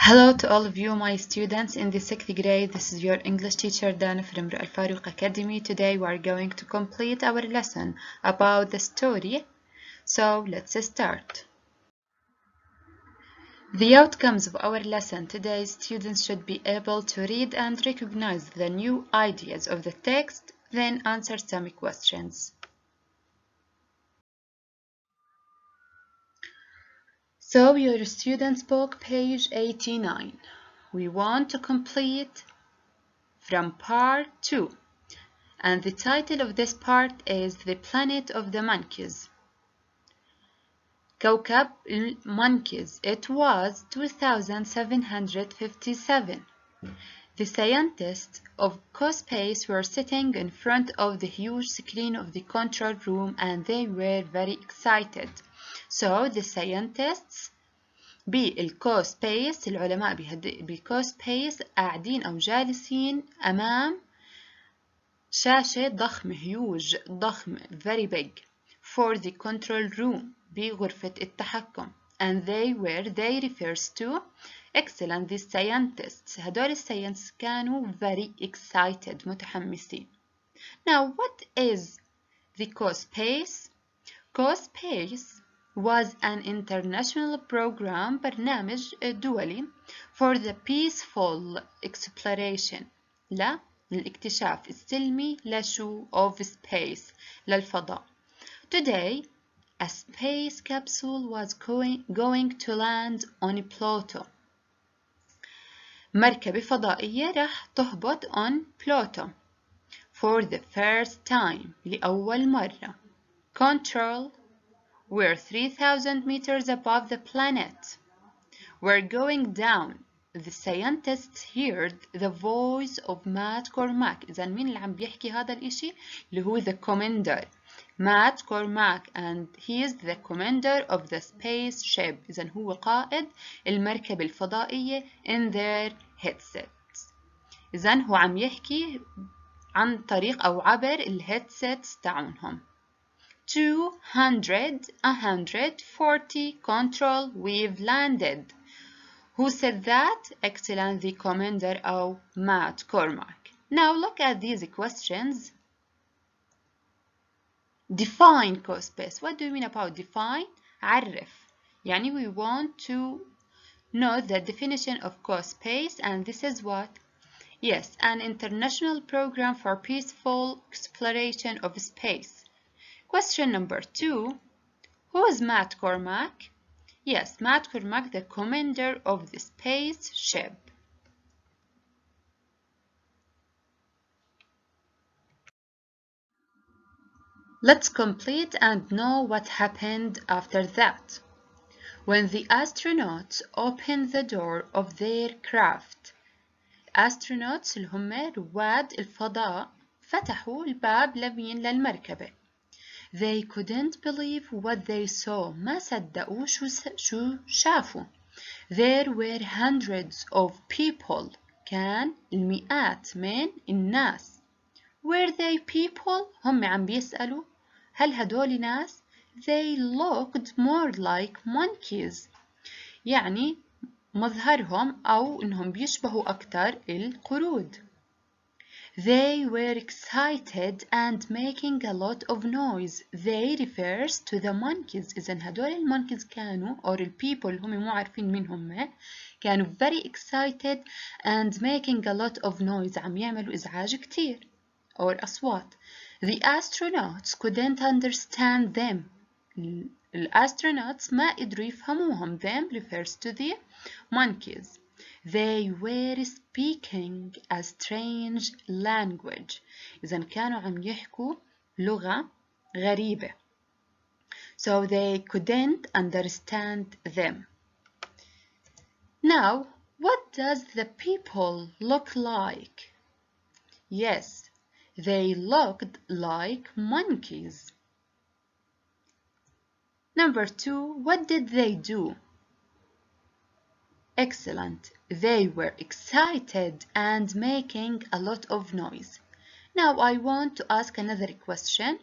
Hello to all of you, my students in the 6th grade. This is your English teacher Dana from Al Farouk Academy. Today we are going to complete our lesson about the story. So let's start. The outcomes of our lesson today, students should be able to read and recognize the new ideas of the text, then answer some questions. So your student's book, page 89. We want to complete from part 2. And the title of this part is The Planet of the Monkeys. كوكب المونkeys. It was 2757. The scientists of CoSpace were sitting in front of the huge screen of the control room and they were very excited. So the scientists بالCoSpace العلماء بCoSpace قاعدين أو جالسين أمام شاشة ضخمة huge ضخمة very big for the control room بغرفة التحكم and they refers to excellent the scientists هدول الساينس كانوا very excited متحمسين. Now what is the CoSpace? CoSpace was an international program برنامج دولي for the peaceful exploration للاكتشاف السلمي لشو of space للفضاء. Today, a space capsule was going to land on Pluto. مركبة فضائية راح تهبط on Pluto for the first time لأول مرة. Control, we're 3,000 meters above the planet. We're going down. The scientists heard the voice of Matt Cormack. إذا مين اللي عم بيحكي هذا الإشي؟ اللي هو the commander Matt Cormack and he is the commander of the spaceship. إذا هو قائد المركبة الفضائية in their headsets. إذا هو عم يحكي عن طريق أو عبر الهيدسيتس تاعونهم. 140 control, we've landed. Who said that? Excellent, the commander of Matt Cormack. Now look at these questions. Define CoSpace. What do you mean about define? عرف. يعني we want to know the definition of CoSpace and this is what? Yes, an international program for peaceful exploration of space. Question number 2. Who is Matt Cormack? Yes, Matt Cormack, the commander of the spaceship. Let's complete and know what happened after that. When the astronauts opened the door of their craft, astronauts اللي هم رواد الفضاء فتحوا الباب للمركبة. They couldn't believe what they saw. ما صدقوا شو شافوا. There were hundreds of people. كان المئات من الناس. Were they people? هم عم بيسألوا هل هدول ناس؟ They looked more like monkeys. يعني مظهرهم أو إنهم بيشبهوا أكتر القرود. They were excited and making a lot of noise. They refers to the monkeys. إذن هدول المونكيز كانوا or people هم مو عارفين مين هم كانوا very excited and making a lot of noise عم يعملوا إزعاج كتير or أصوات. The astronauts couldn't understand them. الastronauts ما قدروا يفهموهم. Them refers to the monkeys. They were speaking a strange language. إذن كانوا عم يحكوا لغة غريبة. So they couldn't understand them. Now, what does the people look like? Yes, they looked like monkeys. Number 2, what did they do? Excellent. They were excited and making a lot of noise. Now I want to ask another question.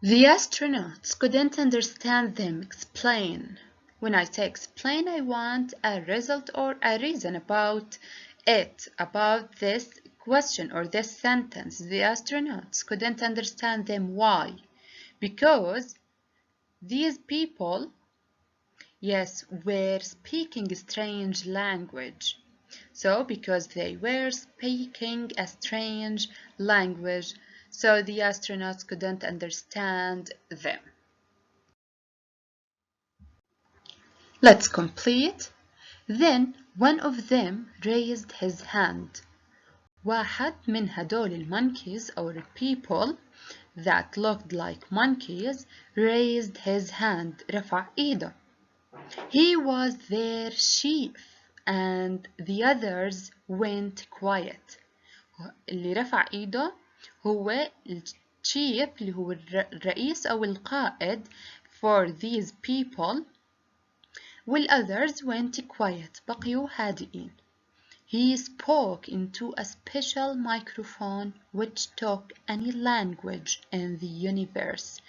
The astronauts couldn't understand them. Explain. When I say explain, I want a result or a reason about it, about this question or this sentence. The astronauts couldn't understand them. Why? Because these people, yes, were speaking a strange language. So, because they were speaking a strange language, so the astronauts couldn't understand them. Let's complete. Then one of them raised his hand. واحد من هدول المونkeys or people that looked like monkeys raised his hand. رفع إيده. He was their chief and the others went quiet. اللي رفع إيده هو الchief اللي هو الرئيس أو القائد for these people. والothers went quiet. بقيوا هادئين. He spoke into a special microphone which took any language in the universe.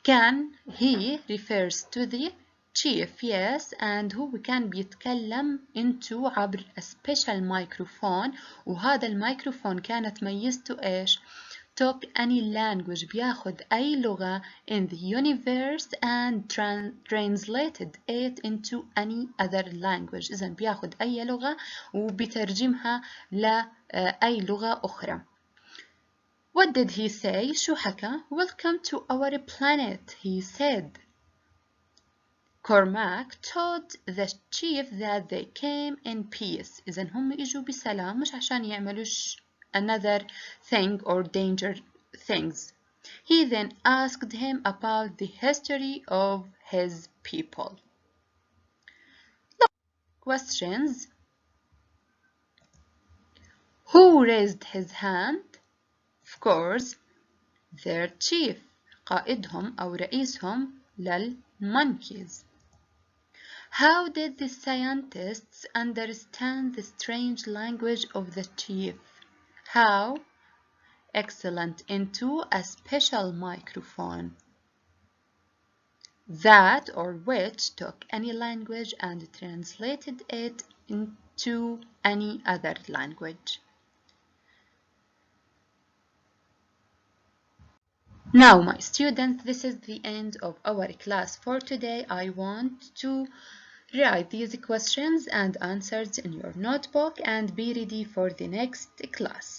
He refers to the chief, yes, and هو كان بيتكلم into عبر a special microphone، وهذا الميكروفون كانت ميزته إيش؟ took any language، بياخد أي لغة in the universe and translated it into any other language. إذن بياخد أي لغة وبيترجمها لأي لغة أخرى. What did he say? شو حكى؟ Welcome to our planet, he said. Cormac told the chief that they came in peace. إذن هم إجوا بسلام مش عشان يعملوا another thing or danger things. He then asked him about the history of his people. Questions. Who raised his hand? Of course, their chief. قائدهم أو رئيسهم للmonkeys. How did the scientists understand the strange language of the chief? How? Excellent, into a special microphone that or which took any language and translated it into any other language. Now, my students, this is the end of our class for today. I want to write these questions and answers in your notebook and be ready for the next class.